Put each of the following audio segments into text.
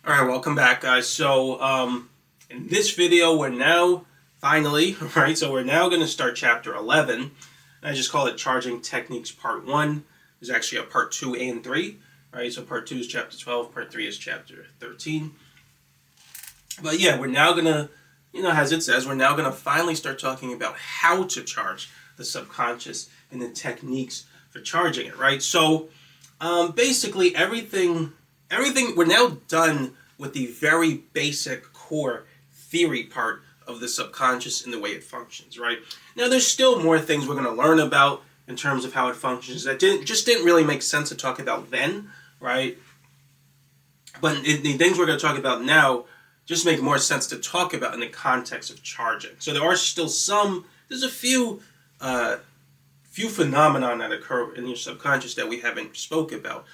All right, welcome back, guys. In this video, we're now finally, right? So, we're now going to start chapter 11. I just call it Charging Techniques Part 1. There's actually a Part 2 and 3, right? So, Part 2 is chapter 12, Part 3 is chapter 13. But yeah, we're now going to, as it says, we're now going to finally start talking about how to charge the subconscious and the techniques for charging it, right? Basically, everything we're now done with the very basic core theory part of the subconscious and the way it functions, right? Now there's still more things we're going to learn about in terms of how it functions that didn't really make sense to talk about then, right? But the things we're going to talk about now just make more sense to talk about in the context of charging. So there are still there's a few phenomenon that occur in your subconscious that we haven't spoke about.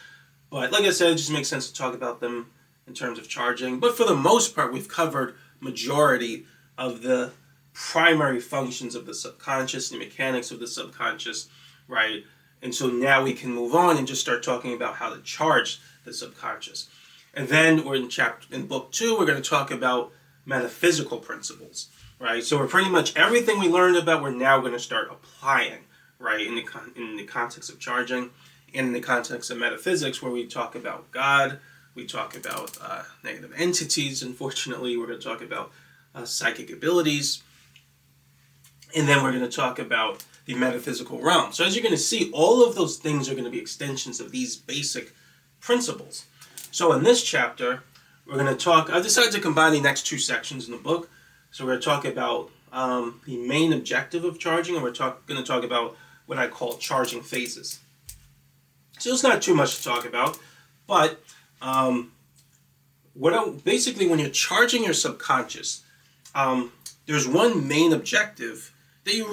But like I said, it just makes sense to talk about them in terms of charging. But for the most part, we've covered majority of the primary functions of the subconscious, the mechanics of the subconscious, right? And so now we can move on and just start talking about how to charge the subconscious. And then we're in book 2, we're going to talk about metaphysical principles, right? So we're pretty much everything we learned about, we're now going to start applying, right, in the context of charging. And in the context of metaphysics, where we talk about God, we talk about negative entities, unfortunately, we're going to talk about psychic abilities, and then we're going to talk about the metaphysical realm. So as you're going to see, all of those things are going to be extensions of these basic principles. So in this chapter, we're going to talk, I decided to combine the next two sections in the book. So we're going to talk about the main objective of charging, and we're going to talk about what I call charging phases. So it's not too much to talk about, but basically when you're charging your subconscious, there's one main objective that you're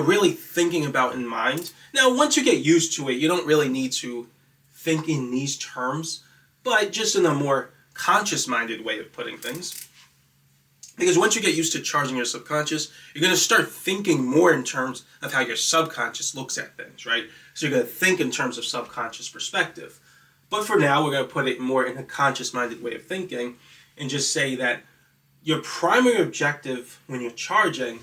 really thinking about in mind. Now, once you get used to it, you don't really need to think in these terms, but just in a more conscious-minded way of putting things. Because once you get used to charging your subconscious, you're going to start thinking more in terms of how your subconscious looks at things, right? So you're going to think in terms of subconscious perspective. But for now, we're going to put it more in a conscious-minded way of thinking and just say that your primary objective when you're charging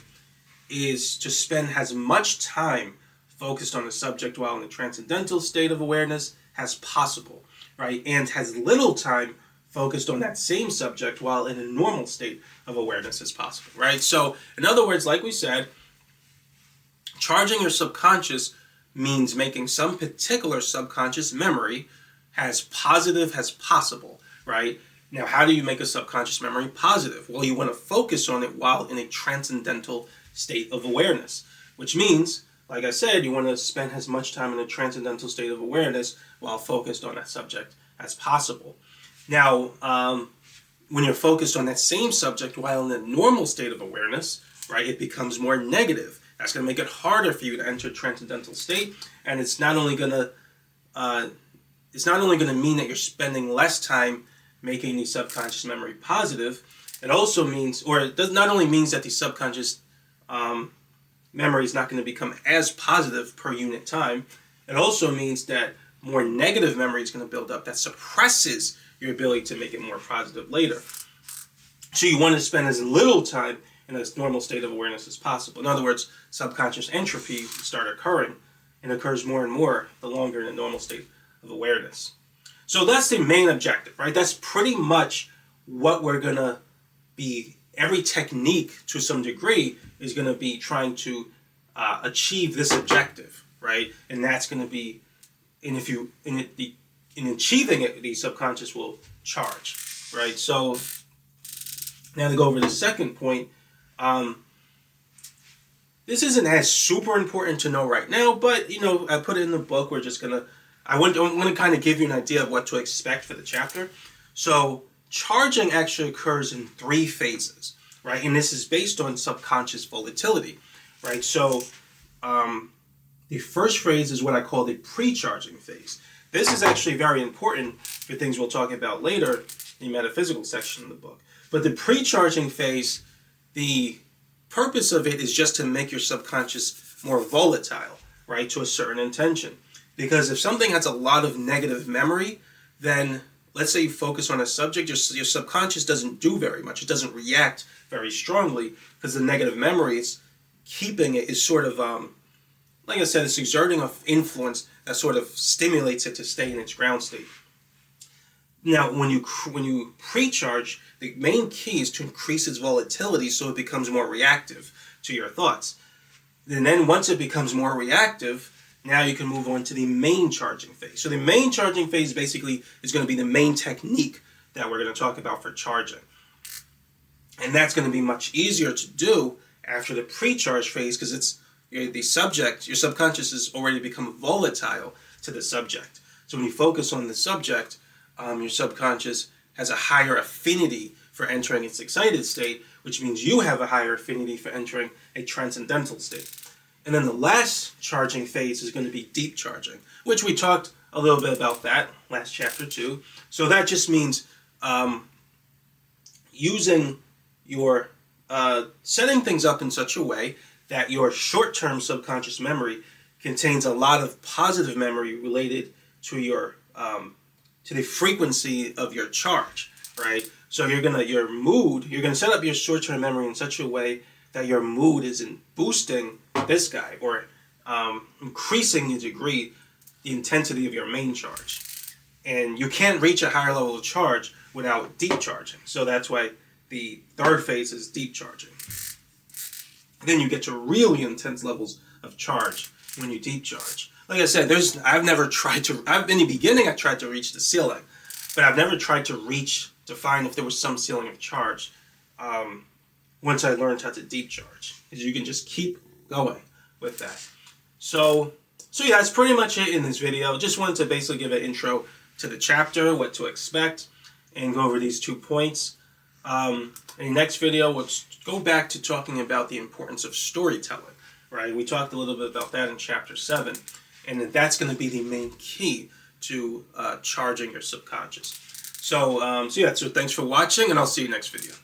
is to spend as much time focused on the subject while in the transcendental state of awareness as possible, right? And as little time focused on that same subject while in a normal state of awareness as possible, right? So, in other words, like we said, charging your subconscious means making some particular subconscious memory as positive as possible, right? Now, how do you make a subconscious memory positive? Well, you want to focus on it while in a transcendental state of awareness, which means, like I said, you want to spend as much time in a transcendental state of awareness while focused on that subject as possible. Now, when you're focused on that same subject while in a normal state of awareness, right, it becomes more negative. That's going to make it harder for you to enter a transcendental state, and it's not only going to mean that you're spending less time making the subconscious memory positive. It also means, or it does not only means that the subconscious memory is not going to become as positive per unit time. It also means that more negative memory is going to build up that suppresses your ability to make it more positive later. So you want to spend as little time in a normal state of awareness as possible. In other words, subconscious entropy start occurring and occurs more and more the longer in a normal state of awareness. So that's the main objective, right? That's pretty much what we're going to be, every technique to some degree is going to be trying to achieve this objective, right? And that's going to be, in achieving it, the subconscious will charge, right? So now to go over the second point, this isn't as super important to know right now, but I put it in the book. I want to kind of give you an idea of what to expect for the chapter. So charging actually occurs in 3 phases, right? And this is based on subconscious volatility, right? So the first phase is what I call the pre-charging phase. This is actually very important for things we'll talk about later in the metaphysical section of the book. But the pre-charging phase, the purpose of it is just to make your subconscious more volatile, right, to a certain intention. Because if something has a lot of negative memory, then let's say you focus on a subject, your subconscious doesn't do very much. It doesn't react very strongly because the negative memories, keeping it is sort of, like I said, it's exerting an influence that sort of stimulates it to stay in its ground state. Now, when you pre-charge, the main key is to increase its volatility so it becomes more reactive to your thoughts. And then once it becomes more reactive, now you can move on to the main charging phase. So the main charging phase basically is going to be the main technique that we're going to talk about for charging. And that's going to be much easier to do after the pre-charge phase because it's the subject, your subconscious has already become volatile to the subject. So when you focus on the subject, your subconscious has a higher affinity for entering its excited state, which means you have a higher affinity for entering a transcendental state. And then the last charging phase is going to be deep charging, which we talked a little bit about that last chapter too. So that just means using your, setting things up in such a way that your short-term subconscious memory contains a lot of positive memory related to your to the frequency of your charge, right? So you're gonna set up your short-term memory in such a way that your mood is in boosting this guy or increasing the degree, the intensity of your main charge. And you can't reach a higher level of charge without deep charging. So that's why the third phase is deep charging. Then you get to really intense levels of charge when you deep charge. Like I said, in the beginning I tried to reach the ceiling, but I've never tried to find if there was some ceiling of charge once I learned how to deep charge. Because you can just keep going with that. So yeah, that's pretty much it in this video. Just wanted to basically give an intro to the chapter, what to expect, and go over these 2 points. In the next video, we'll go back to talking about the importance of storytelling, right? We talked a little bit about that in chapter 7, and that's going to be the main key to charging your subconscious. So thanks for watching, and I'll see you next video.